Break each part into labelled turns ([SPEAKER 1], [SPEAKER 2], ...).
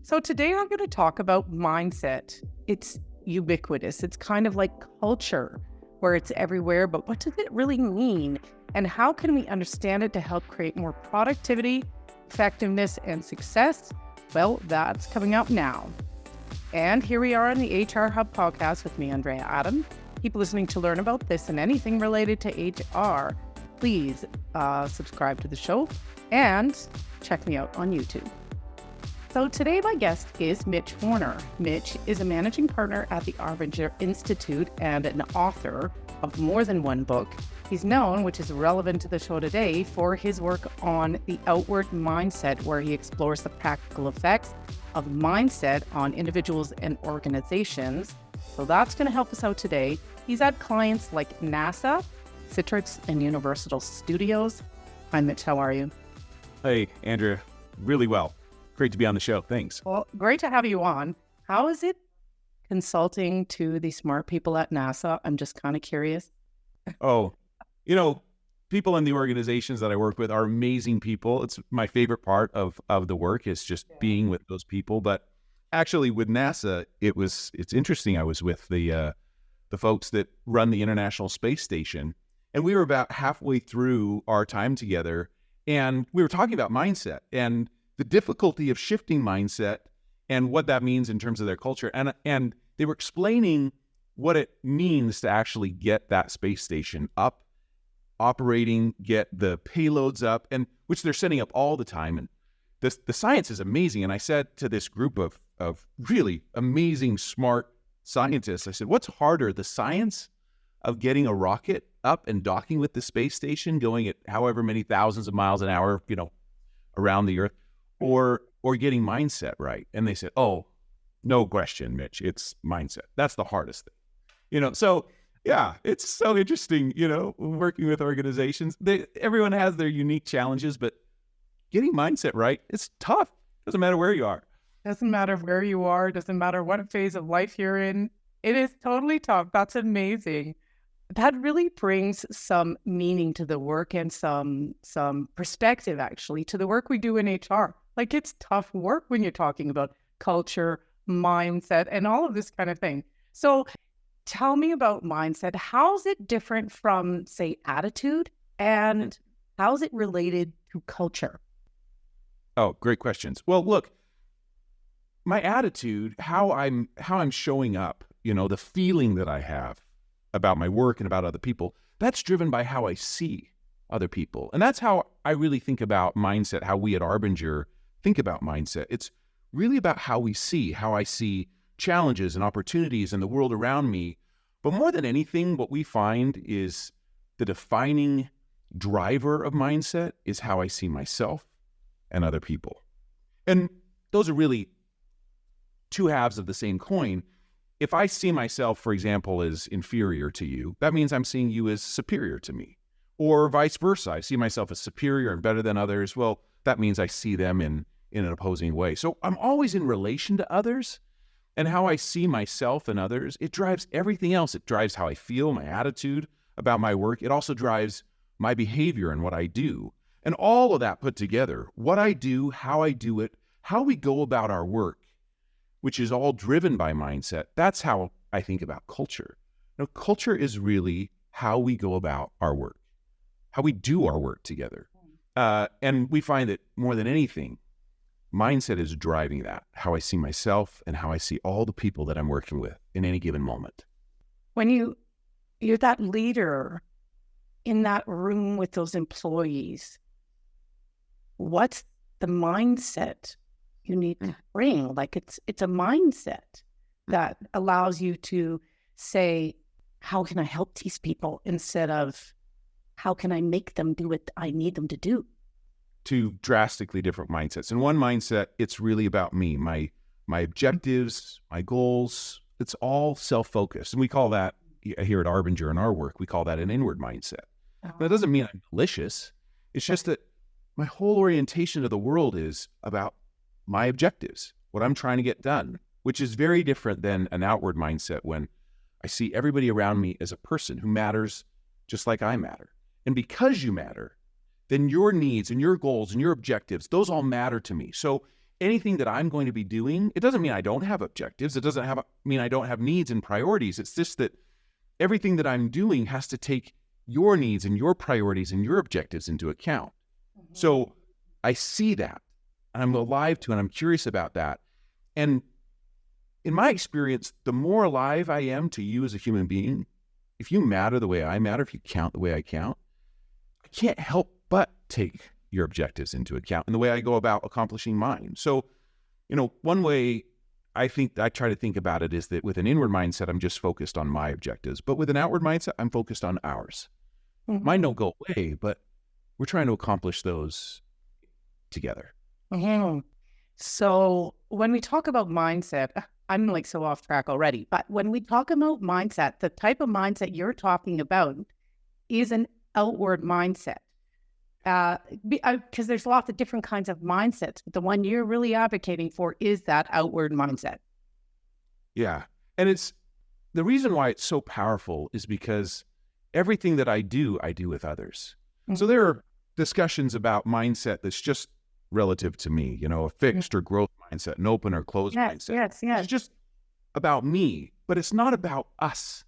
[SPEAKER 1] So today I'm going to talk about mindset. It's ubiquitous. It's kind of like culture where it's everywhere, but what does it really mean? And how can we understand it to help create more productivity, effectiveness, and success? Well, that's coming up now. And here we are on the HR Hub podcast with me, Andrea Adam. Keep listening to learn about this and anything related to HR. Please subscribe to the show and check me out on YouTube. So today my guest is Mitch Warner. Mitch is a managing partner at the Arbinger Institute and an author of more than one book. He's known, which is relevant to the show today, for his work on the outward mindset, where he explores the practical effects of mindset on individuals and organizations. So that's going to help us out today. He's had clients like NASA, Citrix, and Universal Studios. Hi, Mitch. How are you?
[SPEAKER 2] Hey, Andrea. Really well. Great to be on the show. Thanks.
[SPEAKER 1] Well, great to have you on. How is it consulting to the smart people at NASA? I'm just kind of curious.
[SPEAKER 2] Oh, people in the organizations that I work with are amazing people. It's my favorite part of the work is just being with those people. But actually with NASA, it's interesting. I was with the folks that run the International Space Station, and we were about halfway through our time together, and we were talking about mindset and the difficulty of shifting mindset and what that means in terms of their culture. And they were explaining what it means to actually get that space station up, operating, get the payloads up, and which they're setting up all the time. And the science is amazing. And I said to this group of really amazing, smart scientists, I said, what's harder, the science of getting a rocket up and docking with the space station, going at however many thousands of miles an hour, around the Earth, or getting mindset right? And they said, oh, no question, Mitch, it's mindset. That's the hardest thing. So yeah, it's so interesting, working with organizations. Everyone has their unique challenges, but getting mindset right, it's tough. Doesn't matter where you are.
[SPEAKER 1] Doesn't matter where you are. Doesn't matter what phase of life you're in. It is totally tough. That's amazing. That really brings some meaning to the work and some perspective, actually, to the work we do in HR. Like, it's tough work when you're talking about culture, mindset, and all of this kind of thing. So tell me about mindset. How's it different from, say, attitude? And how's it related to culture?
[SPEAKER 2] Oh, great questions. Well, look, my attitude, how I'm showing up, the feeling that I have about my work and about other people, that's driven by how I see other people. And that's how I really think about mindset, how we at Arbinger think about mindset. It's really about how I see challenges and opportunities in the world around me. But more than anything, what we find is the defining driver of mindset is how I see myself and other people. And those are really two halves of the same coin. If I see myself, for example, as inferior to you, that means I'm seeing you as superior to me. Or vice versa. I see myself as superior and better than others. Well, that means I see them in an opposing way. So I'm always in relation to others, and how I see myself and others, it drives everything else. It drives how I feel, my attitude about my work. It also drives my behavior and what I do. And all of that put together, what I do, how I do it, how we go about our work, which is all driven by mindset. That's how I think about culture. Now, culture is really how we go about our work, how we do our work together. And we find that more than anything, mindset is driving that, how I see myself and how I see all the people that I'm working with in any given moment.
[SPEAKER 1] When you're that leader in that room with those employees, what's the mindset you need to bring? Like, it's a mindset that allows you to say, how can I help these people, instead of how can I make them do what I need them to do?
[SPEAKER 2] Two drastically different mindsets. In one mindset, it's really about me, my objectives, my goals. It's all self-focused. And we call that, here at Arbinger in our work, we call that an inward mindset. That doesn't mean I'm malicious. It's just that my whole orientation of the world is about my objectives, what I'm trying to get done, which is very different than an outward mindset when I see everybody around me as a person who matters just like I matter. And because you matter, then your needs and your goals and your objectives, those all matter to me. So anything that I'm going to be doing, it doesn't mean I don't have objectives. It doesn't mean I don't have needs and priorities. It's just that everything that I'm doing has to take your needs and your priorities and your objectives into account. So I see that, and I'm alive to, and I'm curious about that. And in my experience, the more alive I am to you as a human being, if you matter the way I matter, if you count the way I count, I can't help but take your objectives into account in the way I go about accomplishing mine. So, one way I try to think about it is that with an inward mindset, I'm just focused on my objectives. But with an outward mindset, I'm focused on ours. Mm-hmm. Mine don't go away, but we're trying to accomplish those together.
[SPEAKER 1] Mm-hmm. So when we talk about mindset, I'm like so off track already, but when we talk about mindset, the type of mindset you're talking about is an outward mindset. Because there's lots of different kinds of mindsets, but the one you're really advocating for is that outward mindset.
[SPEAKER 2] Yeah. And it's the reason why it's so powerful is because everything that I do with others. Mm-hmm. So there are discussions about mindset that's just relative to me, a fixed or growth mindset, an open or closed mindset. Yes. It's just about me, but it's not about us.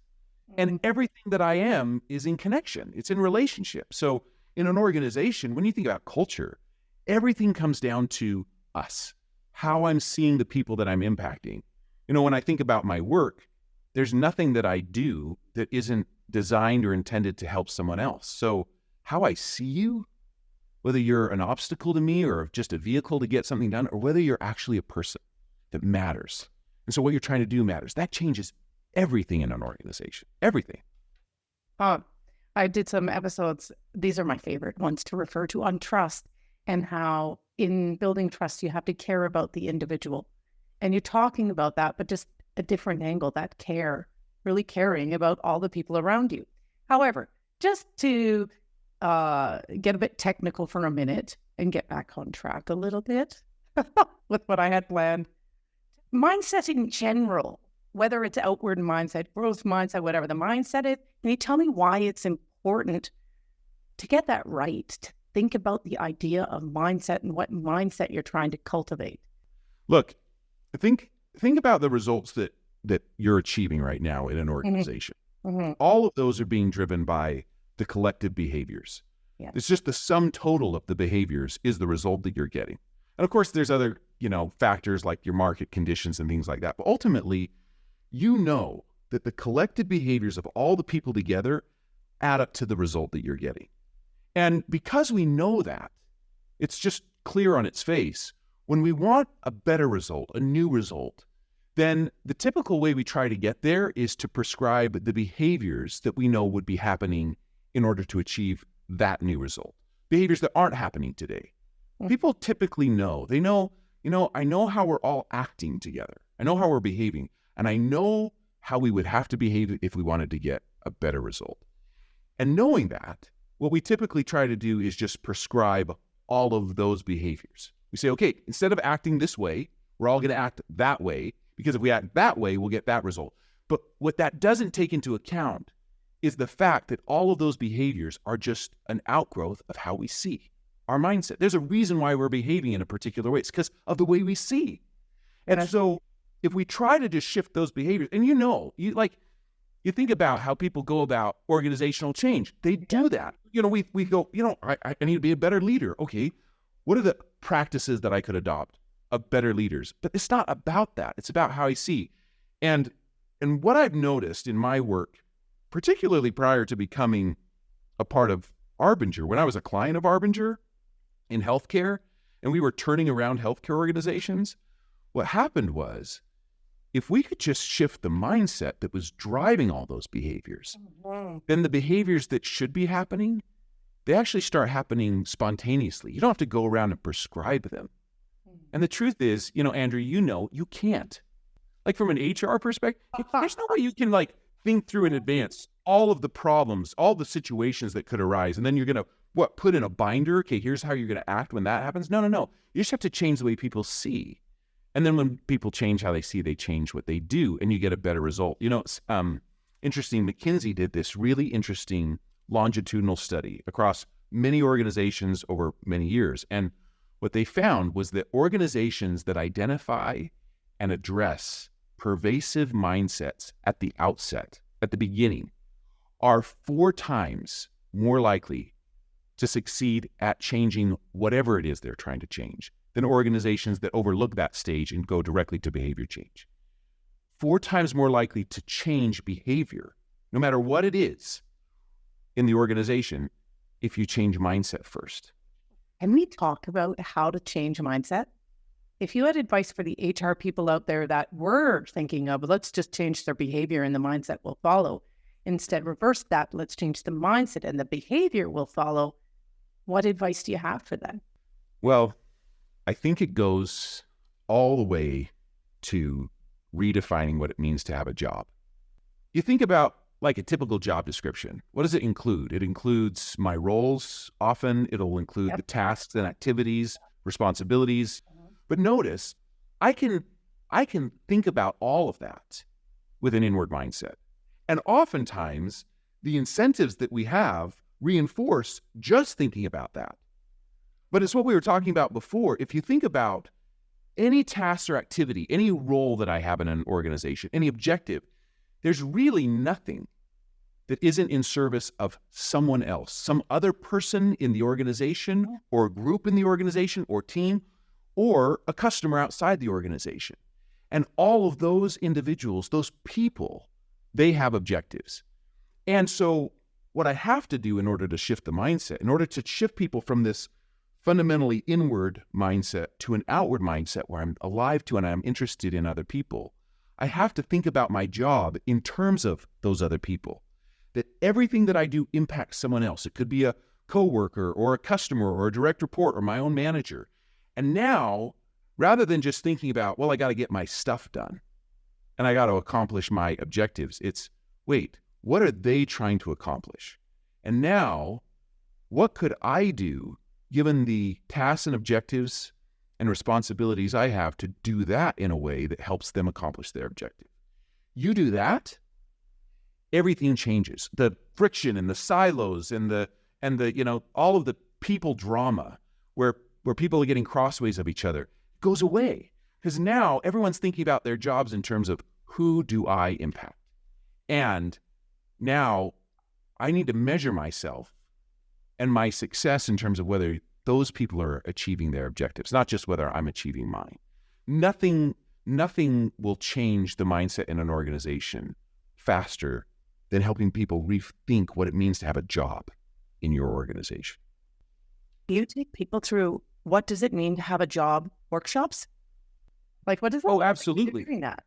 [SPEAKER 2] Mm-hmm. And everything that I am is in connection. It's in relationship. So in an organization, when you think about culture, everything comes down to us, how I'm seeing the people that I'm impacting. When I think about my work, there's nothing that I do that isn't designed or intended to help someone else. So how I see you, whether you're an obstacle to me or just a vehicle to get something done, or whether you're actually a person that matters. And so what you're trying to do matters. That changes everything in an organization, everything.
[SPEAKER 1] I did some episodes, these are my favorite ones to refer to, on trust and how in building trust, you have to care about the individual. And you're talking about that, but just a different angle, that care, really caring about all the people around you. However, just to get a bit technical for a minute and get back on track a little bit with what I had planned. Mindset in general, whether it's outward mindset, growth mindset, whatever the mindset is, can you tell me why it's important to get that right, to think about the idea of mindset and what mindset you're trying to cultivate?
[SPEAKER 2] Look, think about the results that you're achieving right now in an organization. Mm-hmm. All of those are being driven by the collective behaviors. Yeah. It's just the sum total of the behaviors is the result that you're getting. And of course, there's other, factors like your market conditions and things like that. But ultimately, that the collective behaviors of all the people together add up to the result that you're getting. And because we know that, it's just clear on its face. When we want a better result, a new result, then the typical way we try to get there is to prescribe the behaviors that we know would be happening in order to achieve that new result. Behaviors that aren't happening today. People typically know. They know, I know how we're all acting together. I know how we're behaving. And I know how we would have to behave if we wanted to get a better result. And knowing that, what we typically try to do is just prescribe all of those behaviors. We say, okay, instead of acting this way, we're all going to act that way, because if we act that way, we'll get that result. But what that doesn't take into account is the fact that all of those behaviors are just an outgrowth of how we see our mindset. There's a reason why we're behaving in a particular way. It's because of the way we see. And so if we try to just shift those behaviors, and you think about how people go about organizational change. They do that. We go, I need to be a better leader. Okay, what are the practices that I could adopt of better leaders? But it's not about that. It's about how I see. And what I've noticed in my work, particularly prior to becoming a part of Arbinger, when I was a client of Arbinger in healthcare, and we were turning around healthcare organizations, what happened was, if we could just shift the mindset that was driving all those behaviors, then the behaviors that should be happening, they actually start happening spontaneously. You don't have to go around and prescribe them. And the truth is, Andrew, you can't. Like from an HR perspective, there's no way you can think through in advance all of the problems, all the situations that could arise. And then you're going to, put in a binder? Okay, here's how you're going to act when that happens. No. You just have to change the way people see. And then when people change how they see, they change what they do, and you get a better result. It's interesting. McKinsey did this really interesting longitudinal study across many organizations over many years. And what they found was that organizations that identify and address pervasive mindsets at the outset, at the beginning, are 4 times more likely to succeed at changing whatever it is they're trying to change than organizations that overlook that stage and go directly to behavior change. 4 times more likely to change behavior, no matter what it is in the organization, if you change mindset first.
[SPEAKER 1] Can we talk about how to change mindset? If you had advice for the HR people out there that were thinking of, let's just change their behavior and the mindset will follow, instead reverse that, let's change the mindset and the behavior will follow, what advice do you have for them?
[SPEAKER 2] Well, I think it goes all the way to redefining what it means to have a job. You think about like a typical job description. What does it include? It includes my roles. Often it'll include the tasks and activities, responsibilities. But notice, I can think about all of that with an inward mindset. And oftentimes, the incentives that we have reinforce just thinking about that. But it's what we were talking about before. If you think about any task or activity, any role that I have in an organization, any objective, there's really nothing that isn't in service of someone else, some other person in the organization or group in the organization or team, or a customer outside the organization. And all of those individuals, those people, they have objectives. And so what I have to do in order to shift the mindset, in order to shift people from this fundamentally inward mindset to an outward mindset where I'm alive to and I'm interested in other people, I have to think about my job in terms of those other people, that everything that I do impacts someone else. It could be a coworker or a customer or a direct report or my own manager. And now, rather than just thinking about, well, I got to get my stuff done and I got to accomplish my objectives, it's, wait, what are they trying to accomplish? And now, what could I do, given the tasks and objectives and responsibilities I have, to do that in a way that helps them accomplish their objective? You do that, everything changes. The friction and the silos and the all of the people drama where people are getting crossways of each other goes away, because now everyone's thinking about their jobs in terms of, who do I impact? And now I need to measure myself and my success in terms of whether those people are achieving their objectives, not just whether I'm achieving mine. Nothing will change the mindset in an organization faster than helping people rethink what it means to have a job in your organization.
[SPEAKER 1] You take people through, what does it mean to have a job workshops? Like, what is that?
[SPEAKER 2] Oh, absolutely.
[SPEAKER 1] Doing that?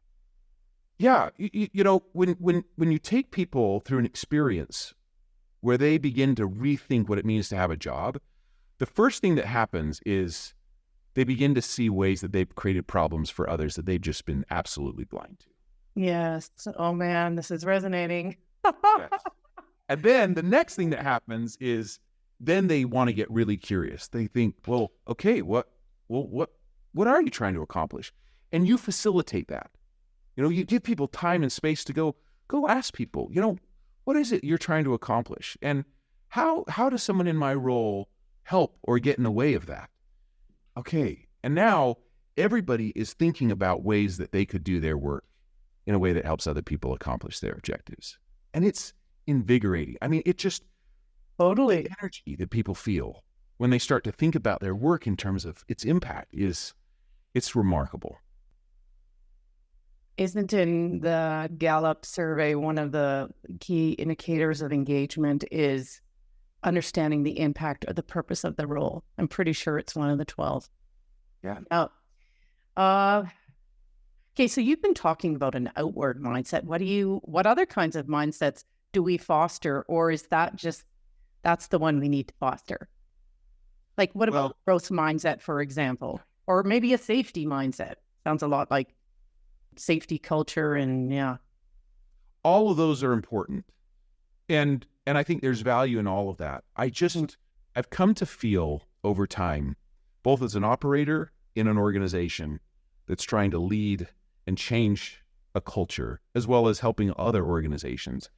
[SPEAKER 2] Yeah, when you take people through an experience where they begin to rethink what it means to have a job, the first thing that happens is they begin to see ways that they've created problems for others that they've just been absolutely blind to.
[SPEAKER 1] Yes. Oh man, this is resonating.
[SPEAKER 2] Yes. And then the next thing that happens is then they want to get really curious. They think, well, okay, what are you trying to accomplish? And you facilitate that. You give people time and space to go ask people, what is it you're trying to accomplish? And how does someone in my role help or get in the way of that? Okay. And now everybody is thinking about ways that they could do their work in a way that helps other people accomplish their objectives. And it's invigorating. I mean, it just totally, the energy that people feel when they start to think about their work in terms of its impact it's remarkable.
[SPEAKER 1] Isn't in the Gallup survey, one of the key indicators of engagement is understanding the impact or the purpose of the role? I'm pretty sure it's one of the 12.
[SPEAKER 2] Yeah.
[SPEAKER 1] Okay, so you've been talking about an outward mindset. What other kinds of mindsets do we foster, or is that's the one we need to foster? Like, what about growth mindset, for example, or maybe a safety mindset? Sounds a lot like safety culture, and yeah.
[SPEAKER 2] All of those are important. And I think there's value in all of that. I've come to feel over time, both as an operator in an organization that's trying to lead and change a culture, as well as helping other organizations,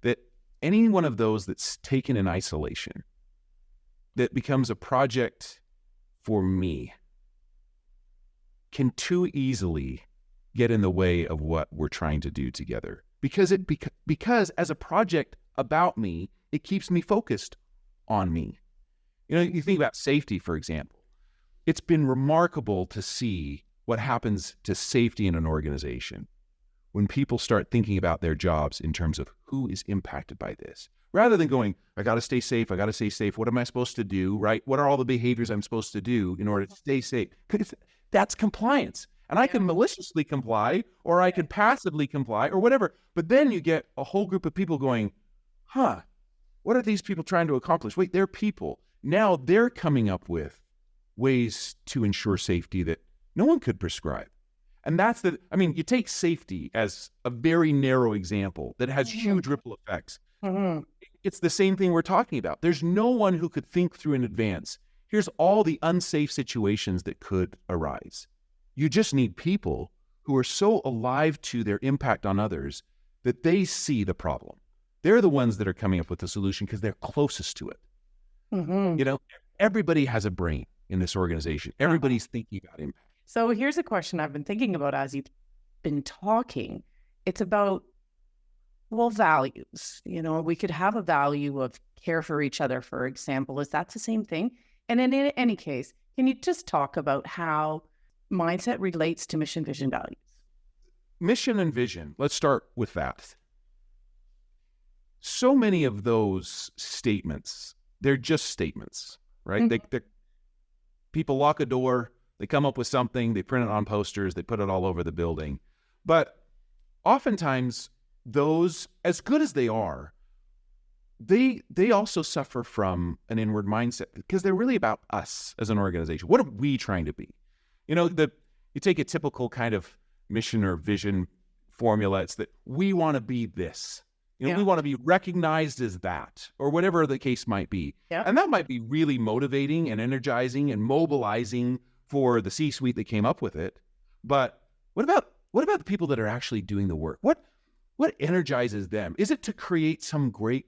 [SPEAKER 2] that any one of those that's taken in isolation, that becomes a project for me can too easily get in the way of what we're trying to do together. Because as a project about me, it keeps me focused on me. You know, you think about safety, for example. It's been remarkable to see what happens to safety in an organization when people start thinking about their jobs in terms of who is impacted by this, rather than going, I got to stay safe. I got to stay safe. What am I supposed to do, right? What are all the behaviors I'm supposed to do in order to stay safe? Because that's compliance. And I can maliciously comply, or I can passively comply, or whatever. But then you get a whole group of people going, what are these people trying to accomplish? Wait, they're people. Now they're coming up with ways to ensure safety that no one could prescribe. And you take safety as a very narrow example that has huge ripple effects. It's the same thing we're talking about. There's no one who could think through in advance. Here's all the unsafe situations that could arise. You just need people who are so alive to their impact on others that they see the problem. They're the ones that are coming up with the solution because they're closest to it. You know, everybody has a brain in this organization. Everybody's thinking about impact.
[SPEAKER 1] So here's a question I've been thinking about as you've been talking. It's about, values. You know, we could have a value of care for each other, for example. Is that the same thing? And in any case, can you just talk about how mindset relates to mission, vision, values?
[SPEAKER 2] Mission and vision, let's start with that. So many of those statements, they're just statements, right? People lock a door, they come up with something, they print it on posters, they put it all over the building. But oftentimes, those, as good as they are, they also suffer from an inward mindset because they're really about us as an organization. What are we trying to be? You know, you take a typical kind of mission or vision formula, it's that we want to be this. You know, we want to be recognized as that, or whatever the case might be. And that might be really motivating and energizing and mobilizing for the C-suite that came up with it. But what about the people that are actually doing the work? What energizes them? Is it to create some great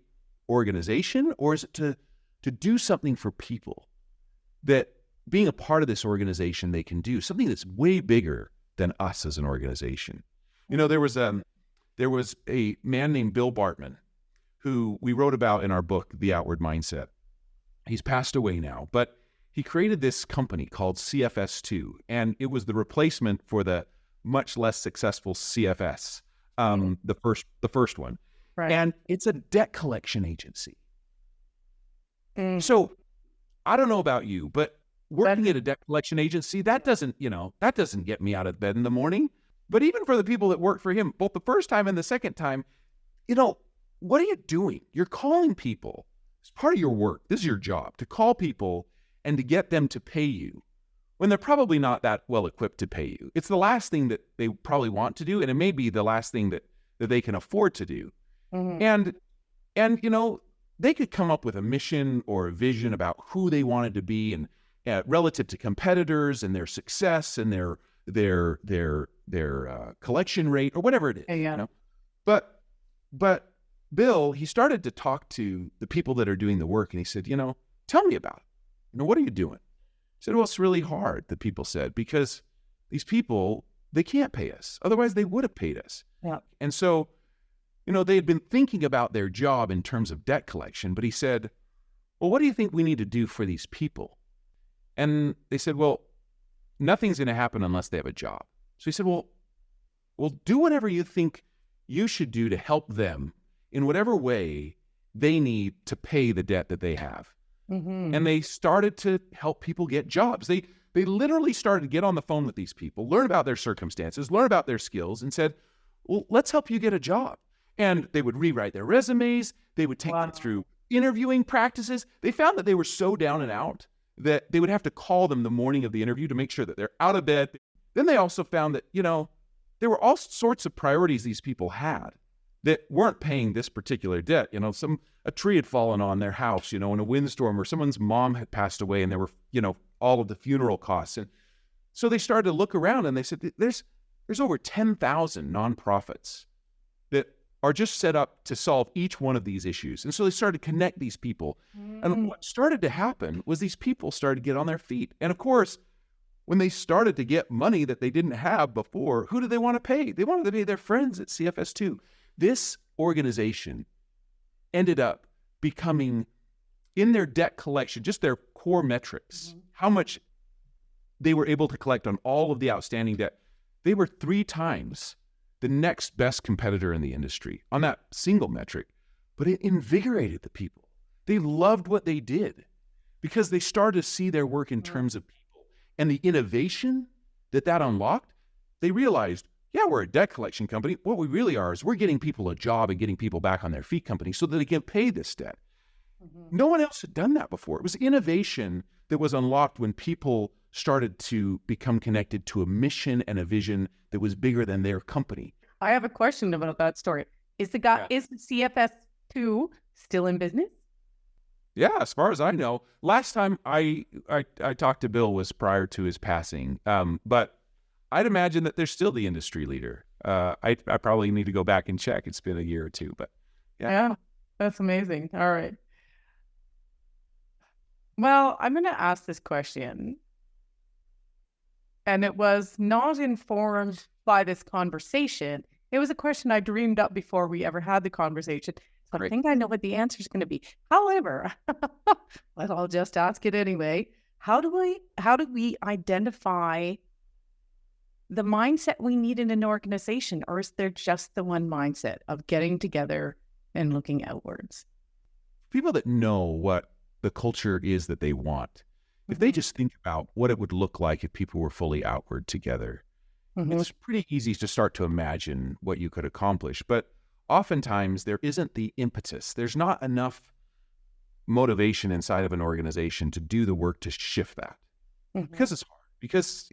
[SPEAKER 2] organization, or is it to do something for people that being a part of this organization they can do something that's way bigger than us as an organization? You know, there was a man named Bill Bartman who we wrote about in our book, The Outward Mindset. He's passed away now, but he created this company called CFS2, and it was the replacement for the much less successful CFS, the first one. Right. And it's a debt collection agency. So I don't know about you, but working at a debt collection agency, that doesn't get me out of bed in the morning. But even for the people that work for him, both the first time and the second time, what are you doing? You're calling people. It's part of your work. This is your job, to call people and to get them to pay you when they're probably not that well equipped to pay you. It's the last thing that they probably want to do, and it may be the last thing that they can afford to do. And they could come up with a mission or a vision about who they wanted to be and relative to competitors and their success and their collection rate or whatever it is. You know? But Bill, he started to talk to the people that are doing the work, and he said, tell me about it. What are you doing? He said, well, it's really hard, the people said, because these people, they can't pay us. Otherwise, they would have paid us. Yeah. And so, they had been thinking about their job in terms of debt collection, but he said, well, what do you think we need to do for these people? And they said, well, nothing's going to happen unless they have a job. So he said, well, do whatever you think you should do to help them in whatever way they need to pay the debt that they have. And they started to help people get jobs. They literally started to get on the phone with these people, learn about their circumstances, learn about their skills, and said, well, let's help you get a job. And they would rewrite their resumes. They would take them through interviewing practices. They found that they were so down and out that they would have to call them the morning of the interview to make sure that they're out of bed. Then they also found that, there were all sorts of priorities these people had that weren't paying this particular debt. A tree had fallen on their house, in a windstorm, or someone's mom had passed away, and there were, all of the funeral costs. And so they started to look around, and they said, there's over 10,000 nonprofits that are just set up to solve each one of these issues. And so they started to connect these people. And what started to happen was these people started to get on their feet. And of course, when they started to get money that they didn't have before, who did they want to pay? They wanted to pay their friends at CFS2. This organization ended up becoming, in their debt collection, just their core metrics, how much they were able to collect on all of the outstanding debt. They were 3 times the next best competitor in the industry on that single metric, but it invigorated the people. They loved what they did because they started to see their work in terms of people and the innovation that unlocked. They realized, yeah, we're a debt collection company. What we really are is we're getting people a job and getting people back on their feet company so that they can pay this debt. No one else had done that before. It was innovation that was unlocked when people started to become connected to a mission and a vision that was bigger than their company.
[SPEAKER 1] I have a question about that story. Is the CFS2 still in business?
[SPEAKER 2] Yeah, as far as I know. Last time I talked to Bill was prior to his passing, but I'd imagine that they're still the industry leader. I probably need to go back and check. It's been a year or two, but
[SPEAKER 1] yeah, that's amazing. All right. Well, I'm going to ask this question, and it was not informed by this conversation. It was a question I dreamed up before we ever had the conversation. So I think I know what the answer is going to be. However, I'll just ask it anyway. How do we identify the mindset we need in an organization, or is there just the one mindset of getting together and looking outwards?
[SPEAKER 2] People that know what the culture is that they want, if they just think about what it would look like if people were fully outward together, it's pretty easy to start to imagine what you could accomplish. But oftentimes there isn't the impetus. There's not enough motivation inside of an organization to do the work to shift that, because it's hard. Because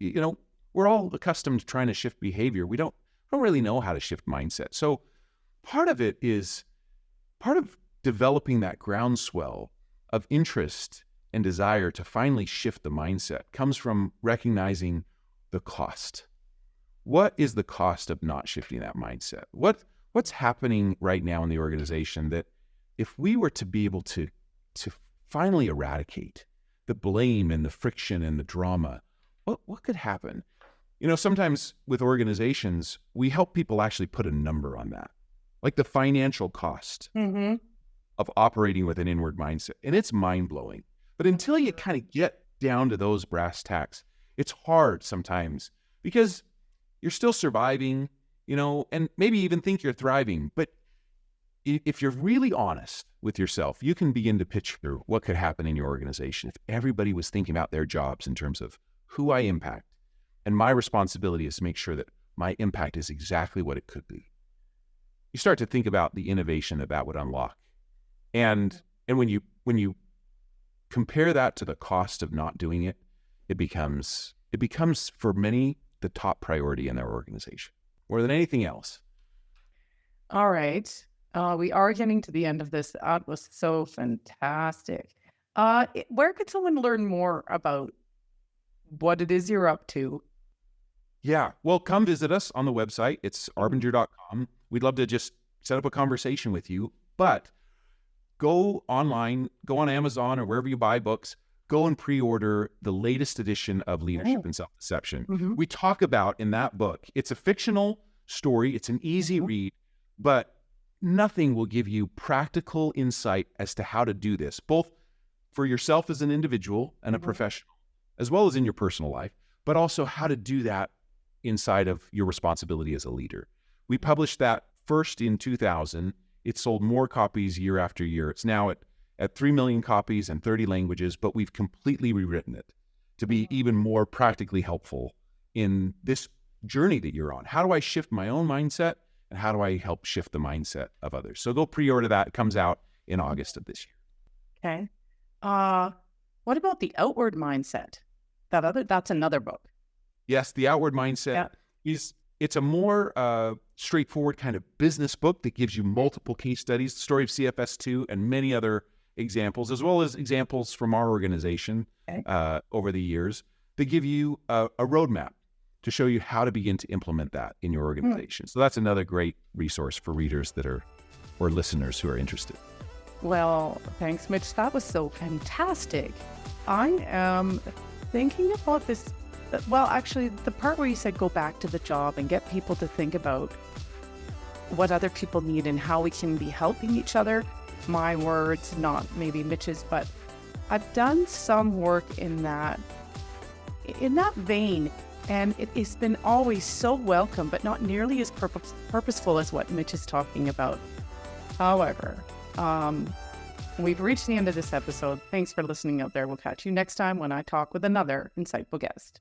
[SPEAKER 2] we're all accustomed to trying to shift behavior. We don't really know how to shift mindset. So part of developing that groundswell of interest and desire to finally shift the mindset comes from recognizing the cost. What is the cost of not shifting that mindset? What's happening right now in the organization that if we were to be able to finally eradicate the blame and the friction and the drama, what could happen? Sometimes with organizations, we help people actually put a number on that, like the financial cost of operating with an inward mindset. And it's mind-blowing. But until you kind of get down to those brass tacks, it's hard sometimes because you're still surviving, and maybe even think you're thriving. But if you're really honest with yourself, you can begin to picture what could happen in your organization if everybody was thinking about their jobs in terms of who I impact. And my responsibility is to make sure that my impact is exactly what it could be. You start to think about the innovation that would unlock. And when you compare that to the cost of not doing it, it becomes for many the top priority in their organization, more than anything else.
[SPEAKER 1] All right. We are getting to the end of this. That was so fantastic. Where could someone learn more about what it is you're up to?
[SPEAKER 2] Yeah. Well, come visit us on the website. It's arbinger.com. We'd love to just set up a conversation with you, but go online, go on Amazon or wherever you buy books, go and pre-order the latest edition of Leadership and Self-Deception. We talk about in that book, it's a fictional story. It's an easy read, but nothing will give you practical insight as to how to do this, both for yourself as an individual and a professional, as well as in your personal life, but also how to do that inside of your responsibility as a leader. We published that first in 2000. It sold more copies year after year. It's now at 3 million copies and 30 languages, but we've completely rewritten it to be even more practically helpful in this journey that you're on. How do I shift my own mindset, and how do I help shift the mindset of others? So go pre-order that. It comes out in August of this year.
[SPEAKER 1] Okay. What about the outward mindset? That's another book.
[SPEAKER 2] Yes, the outward mindset it's a more straightforward kind of business book that gives you multiple case studies, the story of CFS2 and many other examples, as well as examples from our organization over the years that give you a roadmap to show you how to begin to implement that in your organization. So that's another great resource for readers that are, or listeners who are interested.
[SPEAKER 1] Well, thanks, Mitch. That was so fantastic. I am thinking about this. Well, actually, the part where you said go back to the job and get people to think about what other people need and how we can be helping each other. My words, not maybe Mitch's, but I've done some work in that vein, and it's been always so welcome, but not nearly as purposeful as what Mitch is talking about. However, we've reached the end of this episode. Thanks for listening out there. We'll catch you next time when I talk with another insightful guest.